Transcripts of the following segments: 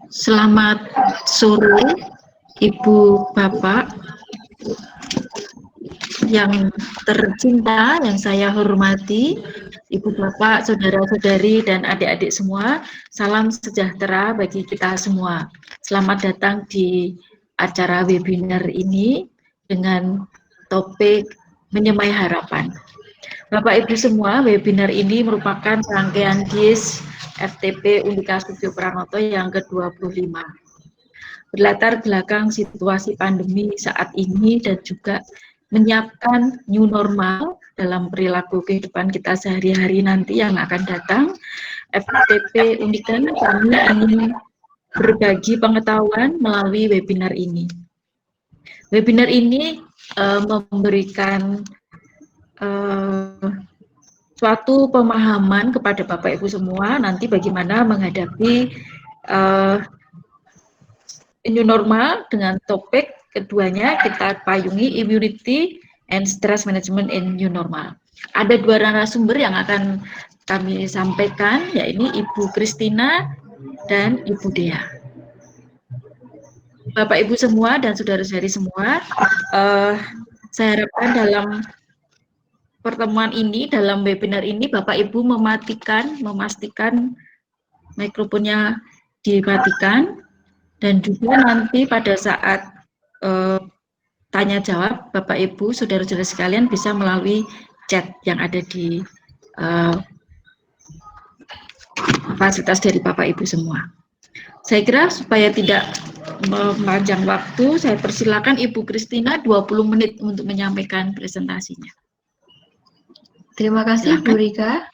Selamat sore, Ibu Bapak yang tercinta, yang saya hormati, Ibu Bapak, saudara-saudari, dan adik-adik semua. Salam sejahtera bagi kita semua. Selamat datang di acara webinar ini dengan topik Menyemai Harapan. Bapak Ibu semua, webinar ini merupakan rangkaian GIS FTP Unika Sugio Pranoto yang ke-25. Berlatar belakang situasi pandemi saat ini dan juga menyiapkan new normal dalam perilaku kehidupan kita sehari-hari nanti yang akan datang, FTP Unikan kami ingin berbagi pengetahuan melalui webinar ini. Webinar ini memberikan suatu pemahaman kepada Bapak Ibu semua nanti bagaimana menghadapi new normal dengan topik keduanya kita payungi immunity and stress management in new normal. Ada dua narasumber yang akan kami sampaikan, yaitu Ibu Christina dan Ibu Dea. Bapak Ibu semua dan saudara-saudari semua, saya harapkan dalam pertemuan ini, dalam webinar ini, Bapak Ibu memastikan mikrofonnya dimatikan, dan juga nanti pada saat tanya jawab, Bapak Ibu, saudara-saudara sekalian bisa melalui chat yang ada di fasilitas dari Bapak Ibu semua. Saya kira supaya tidak memanjang waktu, saya persilakan Ibu Christina 20 menit untuk menyampaikan presentasinya. Terima kasih, Bu Rika.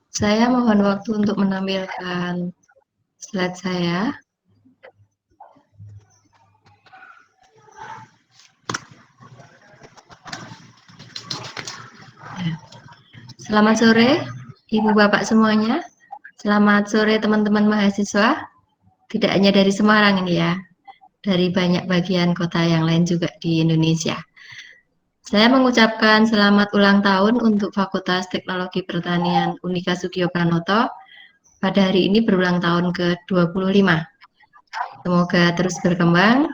Saya mohon waktu untuk menampilkan slide saya. Selamat sore, Ibu Bapak semuanya. Selamat sore teman-teman mahasiswa. Tidak hanya dari Semarang ini ya, dari banyak bagian kota yang lain juga di Indonesia. Saya mengucapkan selamat ulang tahun untuk Fakultas Teknologi Pertanian Unika Sugio Pranoto pada hari ini berulang tahun ke-25. Semoga terus berkembang,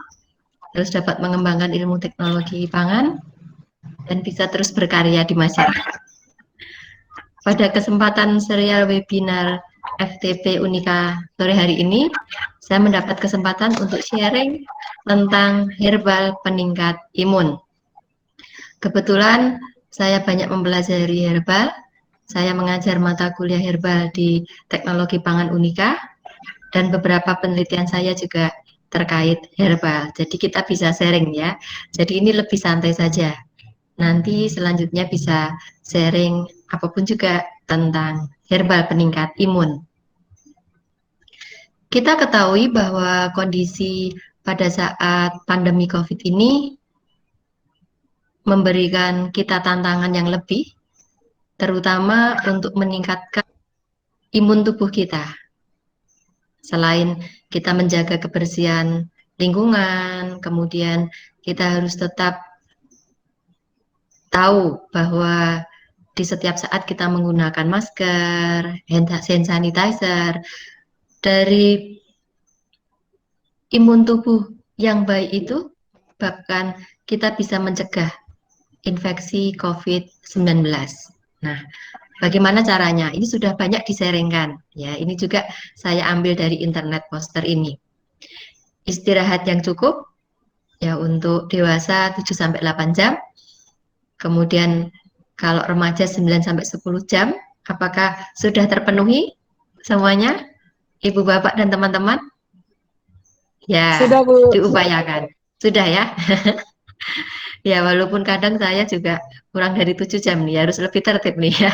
terus dapat mengembangkan ilmu teknologi pangan, dan bisa terus berkarya di masyarakat. Pada kesempatan serial webinar FTP Unika sore hari ini, saya mendapat kesempatan untuk sharing tentang herbal peningkat imun. Kebetulan saya banyak mempelajari herbal, saya mengajar mata kuliah herbal di Teknologi Pangan Unika, dan beberapa penelitian saya juga terkait herbal. Jadi kita bisa sharing ya, jadi ini lebih santai saja. Nanti selanjutnya bisa sharing apapun juga tentang herbal peningkat imun. Kita ketahui bahwa kondisi pada saat pandemi COVID ini memberikan kita tantangan yang lebih, terutama untuk meningkatkan imun tubuh kita. Selain kita menjaga kebersihan lingkungan, kemudian kita harus tetap tahu bahwa di setiap saat kita menggunakan masker, hand sanitizer, dari imun tubuh yang baik itu bahkan kita bisa mencegah infeksi COVID-19. Nah, bagaimana caranya? Ini sudah banyak disaringkan. Ya, ini juga saya ambil dari internet poster ini. Istirahat yang cukup ya untuk dewasa 7-8 jam. Kemudian kalau remaja 9-10 jam, apakah sudah terpenuhi semuanya, Ibu Bapak dan teman-teman? Ya, sudah, Bu. diupayakan. Sudah ya? Ya, walaupun kadang saya juga kurang dari 7 jam nih, harus lebih tertib nih ya.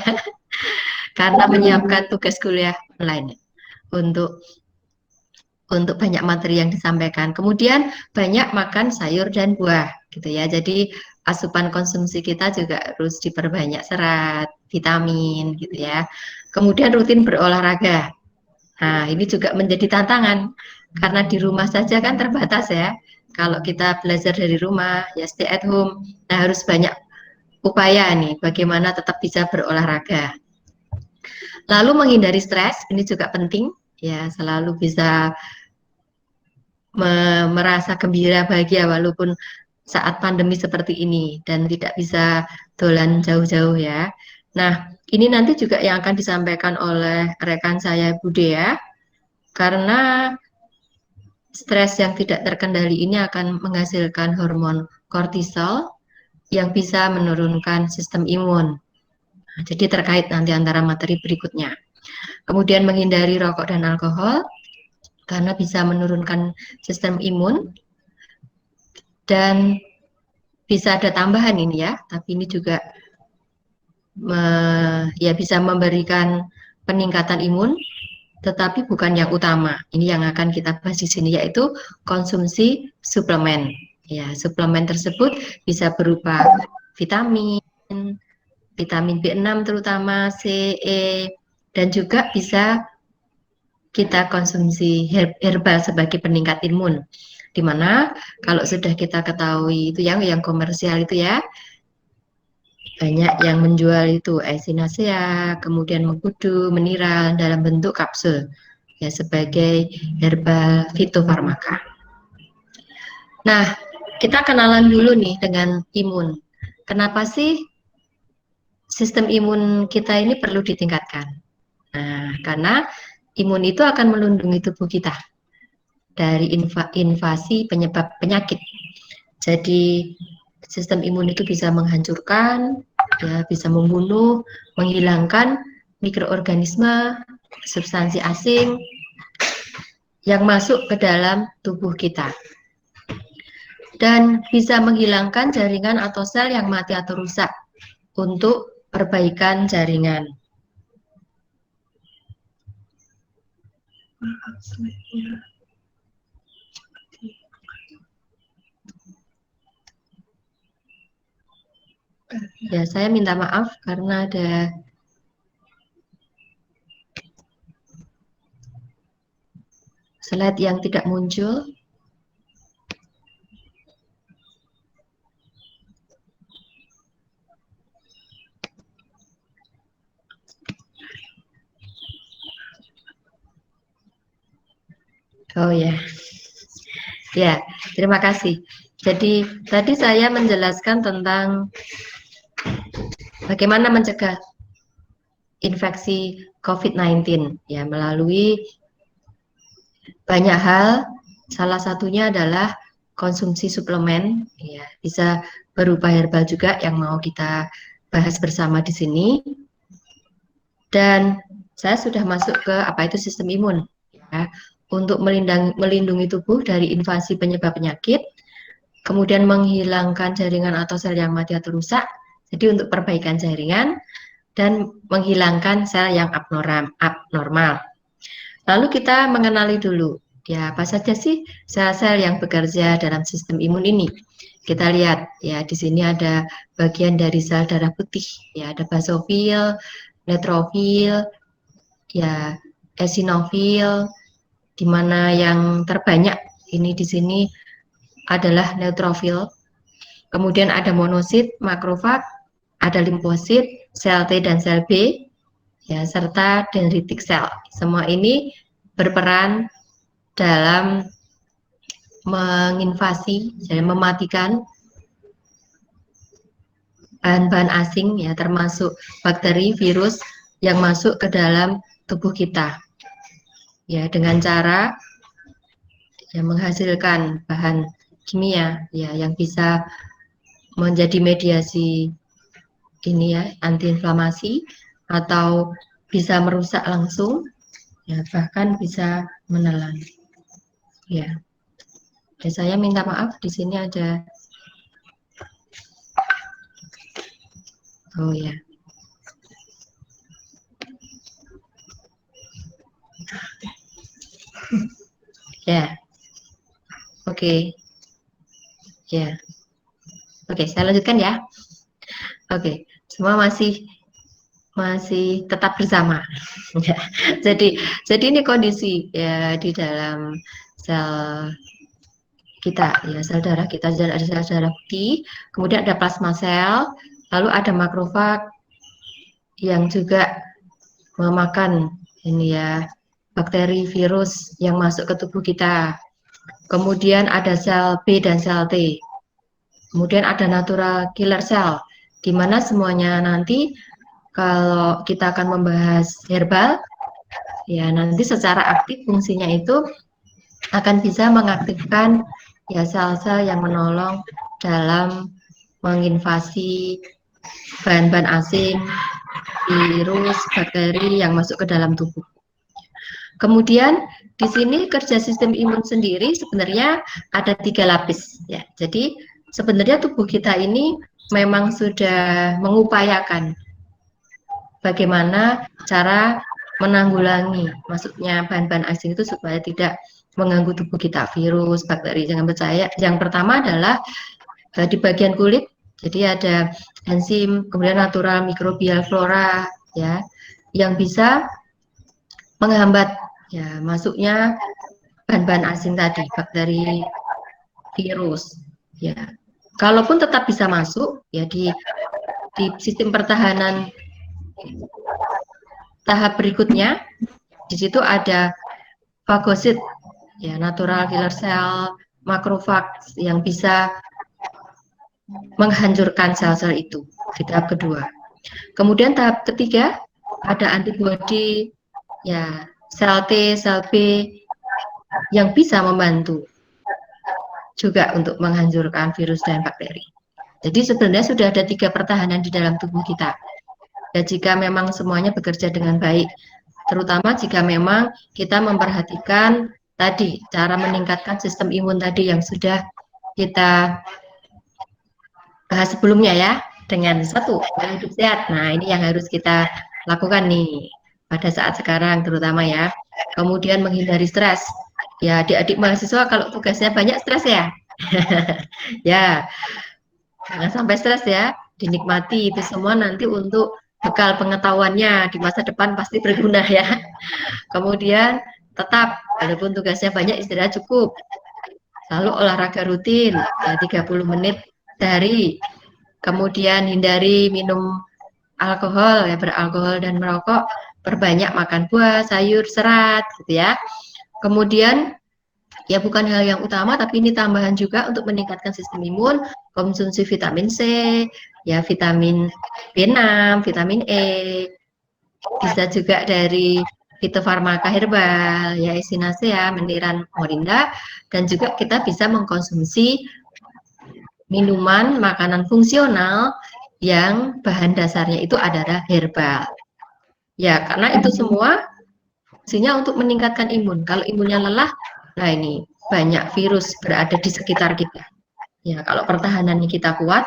Karena menyiapkan tugas kuliah online untuk banyak materi yang disampaikan. Kemudian banyak makan sayur dan buah gitu ya. Jadi asupan konsumsi kita juga harus diperbanyak serat, vitamin gitu ya. Kemudian rutin berolahraga. Nah, ini juga menjadi tantangan karena di rumah saja kan terbatas ya. Kalau kita belajar dari rumah, ya stay at home. Nah, harus banyak upaya nih bagaimana tetap bisa berolahraga. Lalu menghindari stres, ini juga penting ya, selalu bisa merasa gembira, bahagia walaupun saat pandemi seperti ini dan tidak bisa dolan jauh-jauh ya. Nah, ini nanti juga yang akan disampaikan oleh rekan saya Bude ya, karena stres yang tidak terkendali ini akan menghasilkan hormon kortisol yang bisa menurunkan sistem imun. Nah, jadi terkait nanti antara materi berikutnya. Kemudian menghindari rokok dan alkohol karena bisa menurunkan sistem imun, dan bisa ada tambahan ini ya, tapi ini juga ya bisa memberikan peningkatan imun, tetapi bukan yang utama. Ini yang akan kita bahas di sini, yaitu konsumsi suplemen. Ya, suplemen tersebut bisa berupa vitamin, vitamin B6 terutama, C, E, dan juga bisa kita konsumsi herbal sebagai peningkat imun. Dimana kalau sudah kita ketahui itu yang komersial itu ya, banyak yang menjual itu echinacea, kemudian mengkudu, mineral dalam bentuk kapsul ya sebagai herbal fitofarmaka. Nah, kita kenalan dulu nih dengan imun. Kenapa sih sistem imun kita ini perlu ditingkatkan? Nah, karena imun itu akan melindungi tubuh kita dari invasi penyebab penyakit. Jadi sistem imun itu bisa menghancurkan, ya, bisa membunuh, menghilangkan mikroorganisme, substansi asing yang masuk ke dalam tubuh kita. Dan bisa menghilangkan jaringan atau sel yang mati atau rusak untuk perbaikan jaringan. Ya, saya minta maaf karena ada slide yang tidak muncul. Oh ya, ya, terima kasih. Jadi tadi saya menjelaskan tentang bagaimana mencegah infeksi COVID-19 ya melalui banyak hal. Salah satunya adalah konsumsi suplemen, ya bisa berupa herbal juga yang mau kita bahas bersama di sini. Dan saya sudah masuk ke apa itu sistem imun, ya, untuk melindungi tubuh dari invasi penyebab penyakit, kemudian menghilangkan jaringan atau sel yang mati atau rusak, jadi untuk perbaikan jaringan, dan menghilangkan sel yang abnormal. Lalu kita mengenali dulu, ya apa saja sih sel-sel yang bekerja dalam sistem imun ini. Kita lihat, ya di sini ada bagian dari sel darah putih, ya ada basofil, neutrofil, ya eosinofil, di mana yang terbanyak ini di sini adalah neutrofil. Kemudian ada monosit, makrofag, ada limfosit, sel T dan sel B, ya serta dendritic cell. Semua ini berperan dalam menginvasi, jadi mematikan bahan-bahan asing, ya termasuk bakteri, virus yang masuk ke dalam tubuh kita, ya dengan cara ya menghasilkan bahan kimia ya yang bisa menjadi mediasi ini ya antiinflamasi atau bisa merusak langsung, ya bahkan bisa menelan. Ya, dan saya minta maaf di sini ada. Oh ya. Ya. Oke. Ya. Oke, saya lanjutkan ya. Oke, semua masih tetap bersama. jadi ini kondisi ya di dalam sel kita, ya sel darah kita ada sel darah putih, kemudian ada plasma sel, lalu ada makrofag yang juga memakan ini ya bakteri, virus yang masuk ke tubuh kita. Kemudian ada sel B dan sel T. Kemudian ada natural killer cell, di mana semuanya nanti kalau kita akan membahas herbal, ya nanti secara aktif fungsinya itu akan bisa mengaktifkan ya sel-sel yang menolong dalam menginvasi bahan-bahan asing, virus, bakteri yang masuk ke dalam tubuh. Kemudian di sini kerja sistem imun sendiri sebenarnya ada 3 lapis ya. Jadi sebenarnya tubuh kita ini memang sudah mengupayakan bagaimana cara menanggulangi masuknya bahan-bahan asing itu supaya tidak mengganggu tubuh kita, virus, bakteri. Jangan percaya. Yang pertama adalah di bagian kulit. Jadi ada enzim, kemudian natural microbial flora ya yang bisa menghambat ya masuknya bahan-bahan asing tadi, bakteri, virus ya. Kalaupun tetap bisa masuk ya di sistem pertahanan tahap berikutnya, di situ ada fagosit ya, natural killer cell, makrofag yang bisa menghancurkan sel-sel itu di tahap kedua. Kemudian tahap ketiga ada antibodi ya, sel T, sel B yang bisa membantu juga untuk menghancurkan virus dan bakteri. Jadi sebenarnya sudah ada 3 pertahanan di dalam tubuh kita. Ya jika memang semuanya bekerja dengan baik, terutama jika memang kita memperhatikan tadi cara meningkatkan sistem imun tadi yang sudah kita bahas sebelumnya ya, dengan 1 pola hidup sehat. Nah ini yang harus kita lakukan nih pada saat sekarang terutama ya. Kemudian menghindari stres. Ya adik-adik mahasiswa kalau tugasnya banyak stres ya. Ya jangan sampai stres ya, dinikmati itu semua nanti untuk bekal pengetahuannya di masa depan pasti berguna ya. Kemudian tetap walaupun tugasnya banyak istirahat cukup. Lalu olahraga rutin ya 30 menit sehari. Kemudian hindari minum alkohol ya, beralkohol dan merokok. Perbanyak makan buah, sayur, serat gitu ya. Kemudian ya bukan hal yang utama tapi ini tambahan juga untuk meningkatkan sistem imun, konsumsi vitamin C, ya vitamin B6, vitamin E, bisa juga dari fitofarmaka herbal, ya echinacea, meniran morinda, dan juga kita bisa mengkonsumsi minuman, makanan fungsional yang bahan dasarnya itu adalah herbal. Ya, karena itu semua fungsinya untuk meningkatkan imun. Kalau imunnya lelah, nah ini banyak virus berada di sekitar kita. Ya, kalau pertahanannya kita kuat,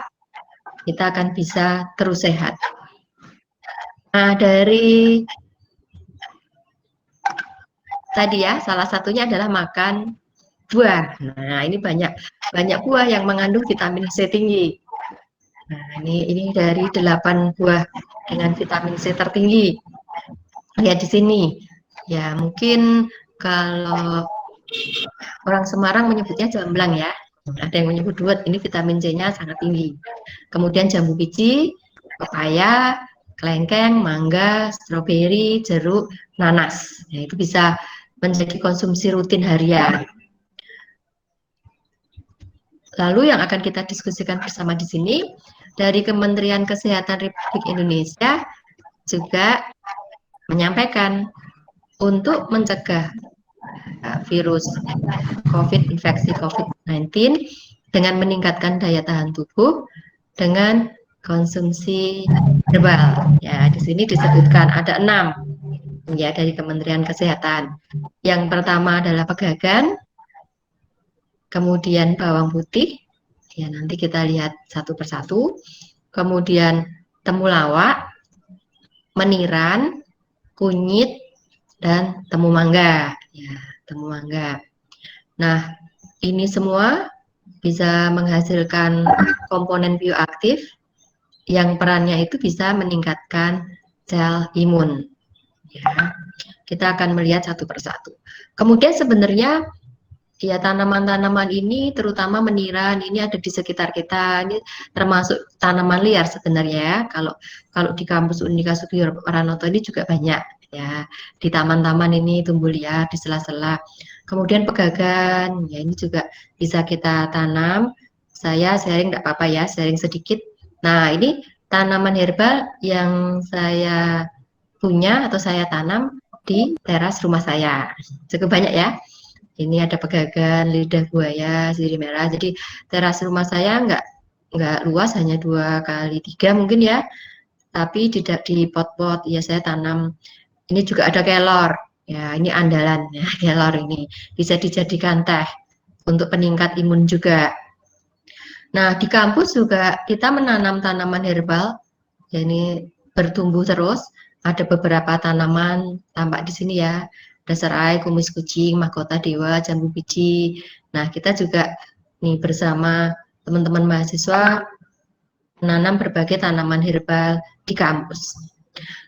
kita akan bisa terus sehat. Nah, dari tadi ya, salah satunya adalah makan buah. Nah, ini banyak buah yang mengandung vitamin C tinggi. Nah, ini dari 8 buah dengan vitamin C tertinggi. Lihat di sini. Ya, mungkin kalau orang Semarang menyebutnya jamblang ya. Ada yang menyebut duet, ini vitamin C-nya sangat tinggi. Kemudian jambu biji, pepaya, kelengkeng, mangga, stroberi, jeruk, nanas. Ya, itu bisa menjadi konsumsi rutin harian. Lalu yang akan kita diskusikan bersama di sini, dari Kementerian Kesehatan Republik Indonesia juga menyampaikan untuk mencegah virus COVID, infeksi COVID-19 dengan meningkatkan daya tahan tubuh dengan konsumsi herbal. Ya, di sini disebutkan ada 6 ya dari Kementerian Kesehatan. Yang pertama adalah pegagan, kemudian bawang putih. Ya, nanti kita lihat satu persatu. Kemudian temulawak, meniran, kunyit, dan temu mangga. Ya, temu mangga. Nah, ini semua bisa menghasilkan komponen bioaktif yang perannya itu bisa meningkatkan sel imun. Ya, kita akan melihat satu persatu. Kemudian sebenarnya ya tanaman-tanaman ini terutama meniran ini ada di sekitar kita, ini termasuk tanaman liar sebenarnya ya. Kalau di kampus Unika Sugio Pranoto ini juga banyak ya, di taman-taman ini tumbuh liar di sela-sela. Kemudian pegagan, ya ini juga bisa kita tanam. Saya sharing nggak apa-apa ya, sharing sedikit. Nah, ini tanaman herbal yang saya punya atau saya tanam di teras rumah saya. Cukup banyak ya. Ini ada pegagan, lidah buaya, sirih merah. Jadi teras rumah saya nggak luas, hanya 2 kali 3 mungkin ya. Tapi di pot-pot ya saya tanam. Ini juga ada kelor. Ya, ini andalan ya, kelor ini bisa dijadikan teh untuk peningkat imun juga. Nah, di kampus juga kita menanam tanaman herbal. Ya, ini bertumbuh terus. Ada beberapa tanaman tampak di sini ya. Dasar air, kumis kucing, mahkota dewa, jambu biji. Nah, kita juga nih bersama teman-teman mahasiswa menanam berbagai tanaman herbal di kampus.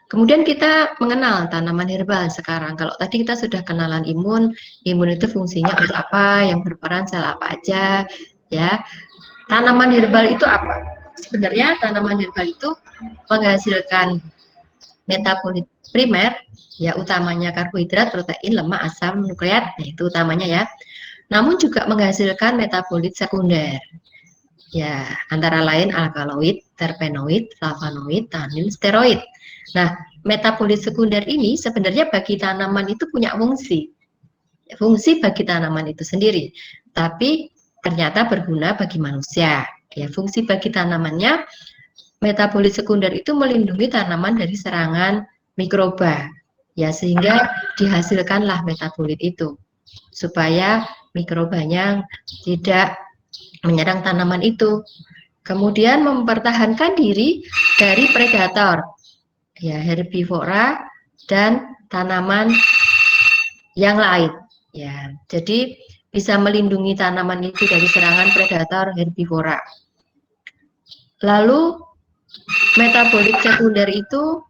Kemudian kita mengenal tanaman herbal sekarang. Kalau tadi kita sudah kenalan imun, imun itu fungsinya untuk apa, yang berperan sel apa aja, ya. Tanaman herbal itu apa? Sebenarnya tanaman herbal itu menghasilkan metabolit primer, ya utamanya karbohidrat, protein, lemak, asam, nukleat, nah, itu utamanya ya. Namun juga menghasilkan metabolit sekunder, ya antara lain alkaloid, terpenoid, flavonoid, tanin, steroid. Nah, metabolit sekunder ini sebenarnya bagi tanaman itu punya fungsi bagi tanaman itu sendiri, tapi ternyata berguna bagi manusia. Ya, fungsi bagi tanamannya, metabolit sekunder itu melindungi tanaman dari serangan mikroba, ya sehingga dihasilkanlah metabolit itu supaya mikrobanya tidak menyerang tanaman itu. Kemudian mempertahankan diri dari predator, ya herbivora dan tanaman yang lain. Ya, jadi bisa melindungi tanaman itu dari serangan predator herbivora. Lalu metabolit sekunder itu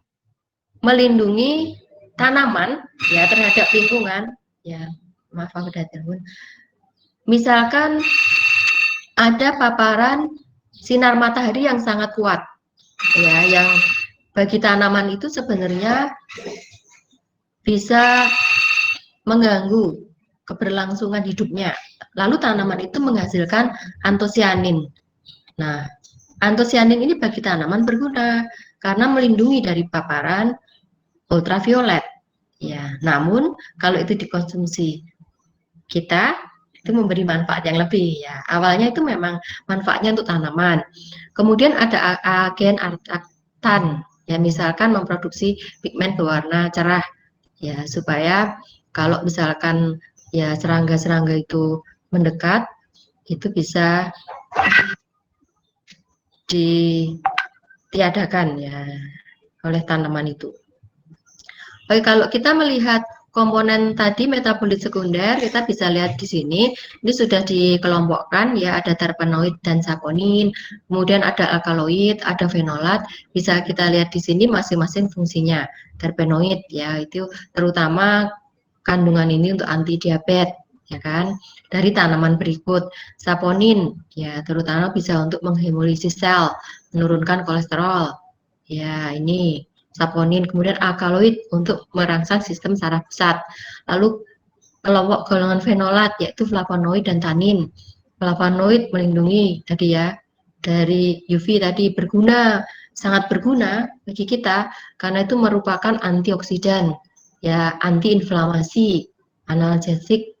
melindungi tanaman ya terhadap lingkungan. Ya, maaf aku udah telepon. Misalkan ada paparan sinar matahari yang sangat kuat, ya, yang bagi tanaman itu sebenarnya bisa mengganggu keberlangsungan hidupnya. Lalu tanaman itu menghasilkan antosianin. Nah, antosianin ini bagi tanaman berguna karena melindungi dari paparan ultraviolet. Ya, namun kalau itu dikonsumsi kita itu memberi manfaat yang lebih ya. Awalnya itu memang manfaatnya untuk tanaman. Kemudian ada agen artan ya, misalkan memproduksi pigmen berwarna cerah ya, supaya kalau misalkan ya serangga-serangga itu mendekat itu bisa ditiadakan ya oleh tanaman itu. Oke, kalau kita melihat komponen tadi metabolit sekunder, kita bisa lihat di sini, ini sudah dikelompokkan ya, ada terpenoid dan saponin, kemudian ada alkaloid, ada fenolat, bisa kita lihat di sini masing-masing fungsinya. Terpenoid ya, itu terutama kandungan ini untuk anti diabetes, ya kan, dari tanaman berikut. Saponin ya, terutama bisa untuk menghemolisis sel, menurunkan kolesterol. Ya, ini saponin. Kemudian alkaloid untuk merangsang sistem saraf pusat. Lalu kelompok golongan fenolat yaitu flavonoid dan tanin. Flavonoid melindungi tadi ya dari UV tadi, berguna, sangat berguna bagi kita karena itu merupakan antioksidan, ya antiinflamasi, analgesik.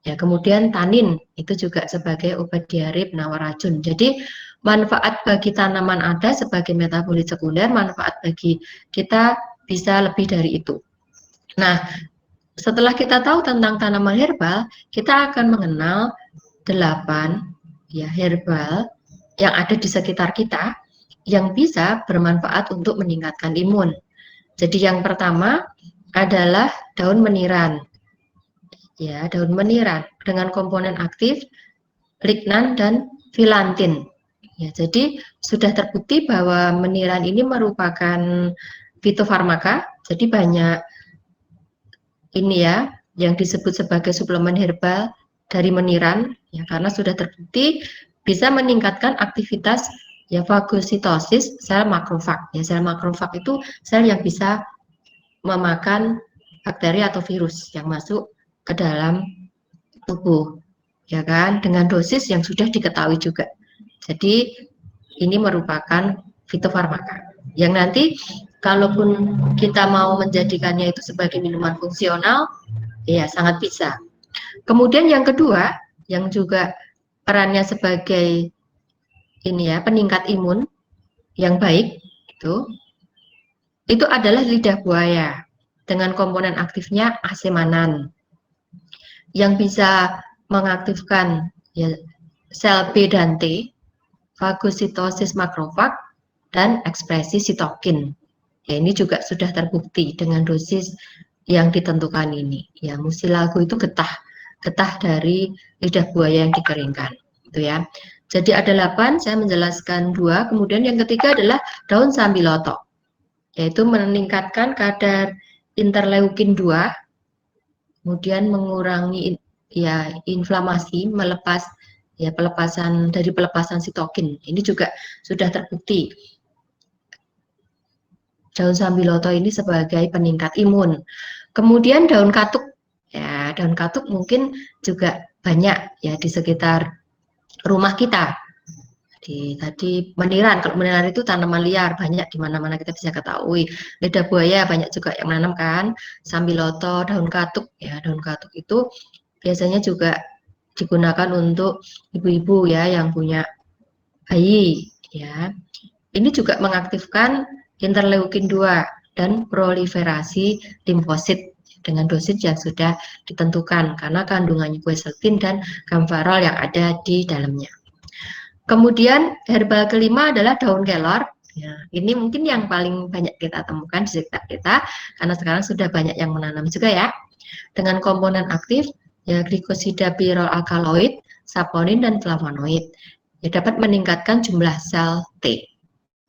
Ya, kemudian tanin itu juga sebagai obat diare, penawar racun. Jadi manfaat bagi tanaman ada sebagai metabolit sekunder, manfaat bagi kita bisa lebih dari itu. Nah, setelah kita tahu tentang tanaman herbal, kita akan mengenal 8 ya herbal yang ada di sekitar kita yang bisa bermanfaat untuk meningkatkan imun. Jadi yang pertama adalah daun meniran. Ya, daun meniran dengan komponen aktif lignan dan filantin. Ya, jadi sudah terbukti bahwa meniran ini merupakan fitofarmaka. Jadi banyak ini ya yang disebut sebagai suplemen herbal dari meniran ya, karena sudah terbukti bisa meningkatkan aktivitas ya fagositosis sel makrofag. Ya, sel makrofag itu sel yang bisa memakan bakteri atau virus yang masuk ke dalam tubuh, ya kan, dengan dosis yang sudah diketahui juga. Jadi ini merupakan fitofarmaka yang nanti kalaupun kita mau menjadikannya itu sebagai minuman fungsional, ya sangat bisa. Kemudian yang kedua, yang juga perannya sebagai ini ya, peningkat imun yang baik itu adalah lidah buaya dengan komponen aktifnya asemanan yang bisa mengaktifkan ya, sel B dan T, fagositosis makrofag, dan ekspresi sitokin. Ya, ini juga sudah terbukti dengan dosis yang ditentukan ini. Ya, mucilago itu getah dari lidah buaya yang dikeringkan, itu ya. Jadi ada 8, saya menjelaskan 2. Kemudian yang ketiga adalah daun sambiloto, yaitu meningkatkan kadar interleukin 2, kemudian mengurangi ya inflamasi, pelepasan sitokin. Ini juga sudah terbukti. Daun sambiloto ini sebagai peningkat imun. Kemudian daun katuk. Ya, daun katuk mungkin juga banyak ya di sekitar rumah kita. Tadi meniran, kalau meniran itu tanaman liar, banyak di mana-mana kita bisa ketahui. Lidah buaya banyak juga yang menanam kan, sambiloto, daun katuk. Ya, daun katuk itu biasanya juga digunakan untuk ibu-ibu ya yang punya bayi ya. Ini juga mengaktifkan interleukin 2 dan proliferasi limfosit dengan dosis yang sudah ditentukan karena kandungannya quercetin dan gamvarol yang ada di dalamnya. Kemudian herbal kelima adalah daun kelor. Ya, ini mungkin yang paling banyak kita temukan di sekitar kita karena sekarang sudah banyak yang menanam juga ya. Dengan komponen aktif ya glikosida pirol alkaloid, saponin dan flavonoid. Ya, dapat meningkatkan jumlah sel T.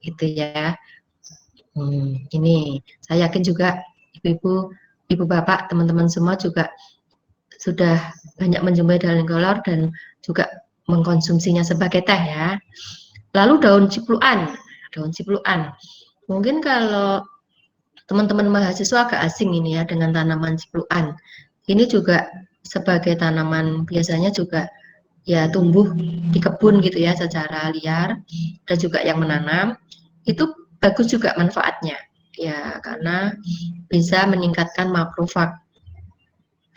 Gitu ya. Ini saya yakin juga ibu-ibu, ibu bapak, teman-teman semua juga sudah banyak menjumpai daun kelor dan juga mengkonsumsinya sebagai teh ya. Lalu daun cipluan. Mungkin kalau teman-teman mahasiswa agak asing ini ya dengan tanaman cipluan. Ini juga sebagai tanaman biasanya juga ya tumbuh di kebun gitu ya secara liar, dan juga yang menanam itu bagus juga manfaatnya ya karena bisa meningkatkan makrofag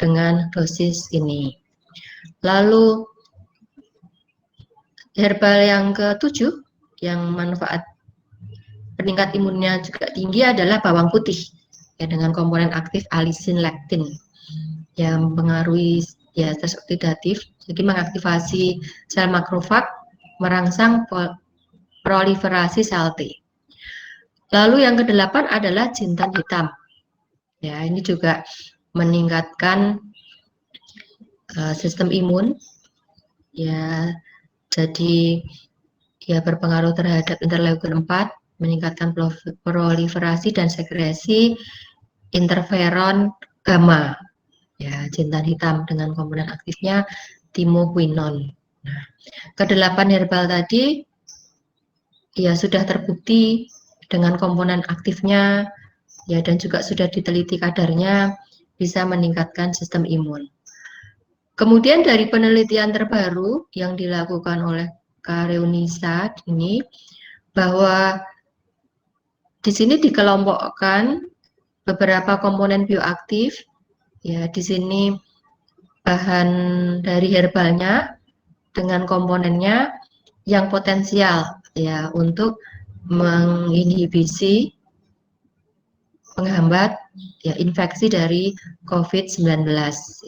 dengan dosis ini. Lalu herbal yang ke-7 yang manfaat peningkat imunnya juga tinggi adalah bawang putih ya dengan komponen aktif alisin lektin yang mempengaruhi ya stres oksidatif, jadi mengaktifasi sel makrofag, merangsang proliferasi sel T. Lalu yang ke-8 adalah jintan hitam. Ya, ini juga meningkatkan sistem imun. Ya, jadi ya berpengaruh terhadap interleukin 4, meningkatkan proliferasi dan sekresi interferon gamma. Ya, jintan hitam dengan komponen aktifnya timoquinone. Nah, ke-8 herbal tadi ya sudah terbukti dengan komponen aktifnya ya dan juga sudah diteliti kadarnya bisa meningkatkan sistem imun. Kemudian dari penelitian terbaru yang dilakukan oleh Kareunisa ini bahwa di sini dikelompokkan beberapa komponen bioaktif. Ya, di sini bahan dari herbalnya dengan komponennya yang potensial ya untuk menginhibisi penghambat ya infeksi dari COVID-19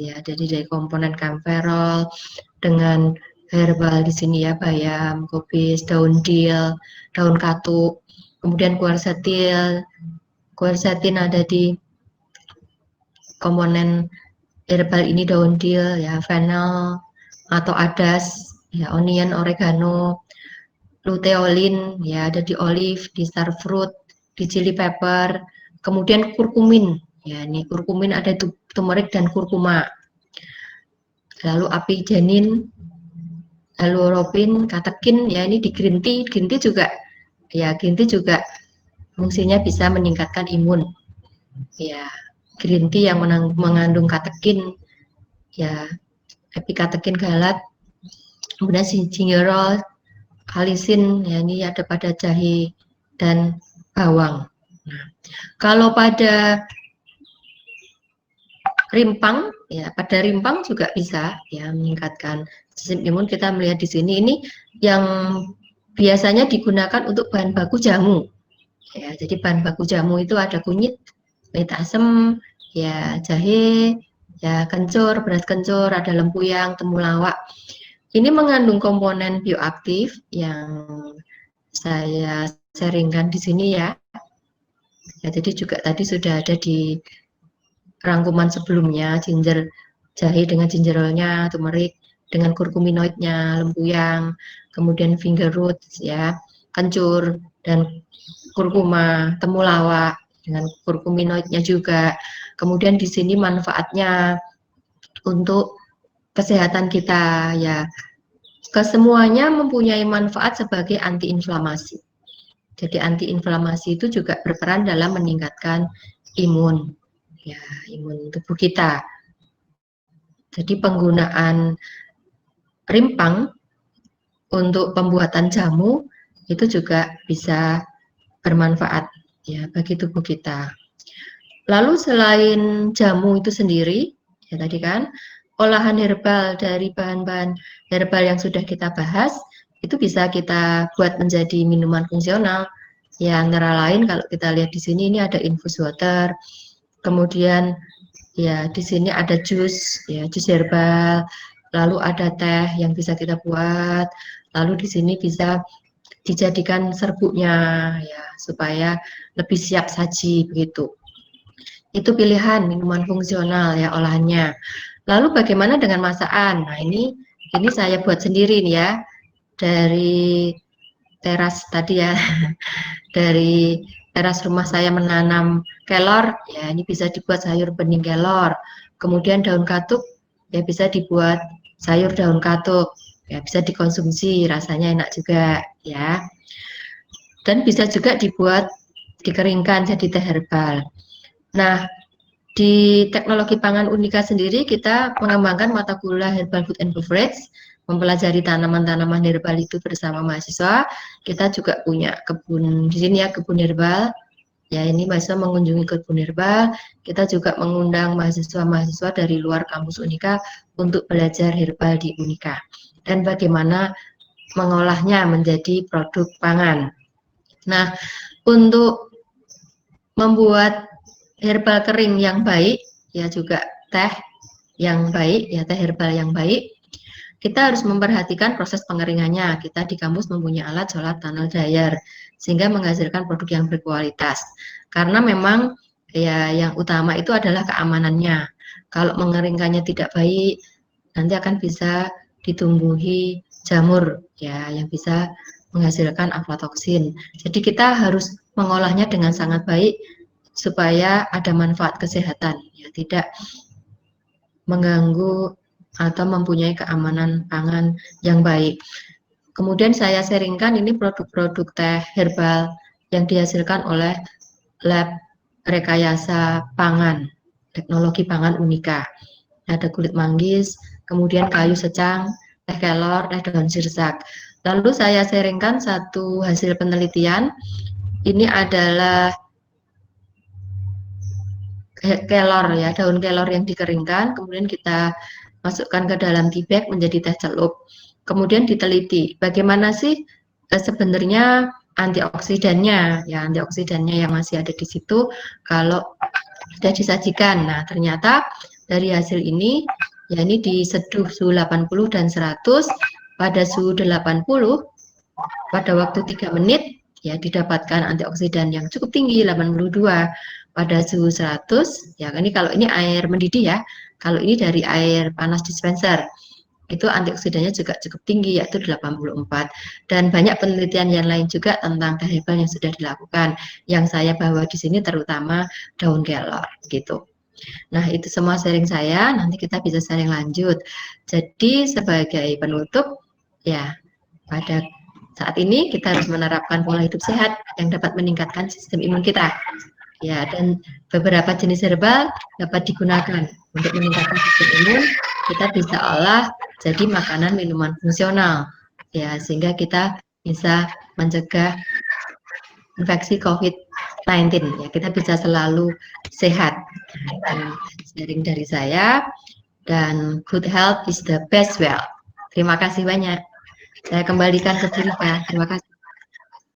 ya. Jadi dari komponen camferol dengan herbal di sini ya, bayam, kubis, daun dil, daun katuk, kemudian quercetin ada di komponen herbal ini, daun dil ya, fennel atau adas ya, onion, oregano, luteolin ya ada di olive, di starfruit, di chili pepper, kemudian kurkumin ya, ini kurkumin ada di turmeric dan kurkuma, lalu apigenin, lalu ropin, katekin ya, ini di green tea juga ya, green tea juga fungsinya bisa meningkatkan imun. ya green tea yang mengandung katekin, ya epikatekin galat, kemudian gingerol, alisin, ya ini ada pada jahe dan bawang. Nah, kalau pada rimpang, ya pada rimpang juga bisa ya meningkatkan sistem imun. Kita melihat di sini ini yang biasanya digunakan untuk bahan baku jamu. Ya, jadi bahan baku jamu itu ada kunyit asem, ya jahe, ya kencur, beras kencur, ada lempuyang, temulawak. Ini mengandung komponen bioaktif yang saya sharingkan di sini ya. Ya, jadi juga tadi sudah ada di rangkuman sebelumnya, ginger, jahe dengan gingerolnya, turmeric dengan kurkuminoidnya, lempuyang, kemudian finger roots ya, kencur dan kurkuma, temulawak dengan kurkuminoidnya juga. Kemudian di sini manfaatnya untuk kesehatan kita ya. Kesemuanya mempunyai manfaat sebagai antiinflamasi. Jadi antiinflamasi itu juga berperan dalam meningkatkan imun, ya imun tubuh kita. Jadi penggunaan rimpang untuk pembuatan jamu itu juga bisa bermanfaat ya bagi tubuh kita. Lalu selain jamu itu sendiri, ya tadi kan, olahan herbal dari bahan-bahan herbal yang sudah kita bahas, itu bisa kita buat menjadi minuman fungsional. Ya antara lain kalau kita lihat di sini ini ada infus water, kemudian ya di sini ada jus, ya jus herbal, lalu ada teh yang bisa kita buat, lalu di sini bisa dijadikan serbuknya ya supaya lebih siap saji begitu. Itu pilihan minuman fungsional ya olahannya. Lalu bagaimana dengan masakan? Nah, ini saya buat sendiri nih ya dari teras tadi ya. Dari teras rumah saya menanam kelor, ya ini bisa dibuat sayur bening kelor. Kemudian daun katuk ya bisa dibuat sayur daun katuk. Ya bisa dikonsumsi, rasanya enak juga ya. Dan bisa juga dibuat dikeringkan jadi teh herbal. Nah, di teknologi pangan Unika sendiri kita mengembangkan mata kuliah Herbal Food and Beverage, mempelajari tanaman-tanaman herbal itu bersama mahasiswa. Kita juga punya kebun di sini ya, kebun herbal. Ya, ini mahasiswa mengunjungi kebun herbal. Kita juga mengundang mahasiswa-mahasiswa dari luar kampus Unika untuk belajar herbal di Unika dan bagaimana mengolahnya menjadi produk pangan. Nah, untuk membuat herbal kering yang baik, ya juga teh yang baik, ya teh herbal yang baik, kita harus memperhatikan proses pengeringannya. Kita di kampus mempunyai alat solar tunnel dryer, sehingga menghasilkan produk yang berkualitas. Karena memang ya yang utama itu adalah keamanannya. Kalau mengeringkannya tidak baik, nanti akan bisa ditumbuhi jamur, ya yang bisa menghasilkan aflatoksin. Jadi kita harus mengolahnya dengan sangat baik supaya ada manfaat kesehatan, ya tidak mengganggu atau mempunyai keamanan pangan yang baik. Kemudian saya sharingkan ini produk-produk teh herbal yang dihasilkan oleh Lab Rekayasa Pangan, Teknologi Pangan Unika. Ada kulit manggis, kemudian kayu secang, teh kelor, teh daun sirsak. Lalu saya sharingkan satu hasil penelitian. Ini adalah kelor ya, daun kelor yang dikeringkan, kemudian kita masukkan ke dalam tea bag menjadi teh celup. Kemudian diteliti bagaimana sih sebenarnya antioksidannya, ya antioksidannya yang masih ada di situ kalau sudah disajikan. Nah, ternyata dari hasil ini, ya ini diseduh suhu 80 dan 100, pada suhu 80, pada waktu 3 menit, ya didapatkan antioksidan yang cukup tinggi, 82. Pada suhu 100, ya ini kalau ini air mendidih ya, kalau ini dari air panas dispenser, itu antioksidannya juga cukup tinggi, yaitu 84. Dan banyak penelitian yang lain juga tentang teh herbal yang sudah dilakukan. Yang saya bawa di sini terutama daun kelor, gitu. Nah, itu semua sharing saya, nanti kita bisa sharing lanjut. Jadi sebagai penutup, ya pada saat ini kita harus menerapkan pola hidup sehat yang dapat meningkatkan sistem imun kita. Ya, dan beberapa jenis herbal dapat digunakan untuk meningkatkan sistem imun. Kita bisa olah jadi makanan minuman fungsional, ya, sehingga kita bisa mencegah infeksi COVID-19. Ya, kita bisa selalu sehat. Dan sharing dari saya, dan good health is the best wealth. Terima kasih banyak. Saya kembalikan ke Sirika. Terima kasih.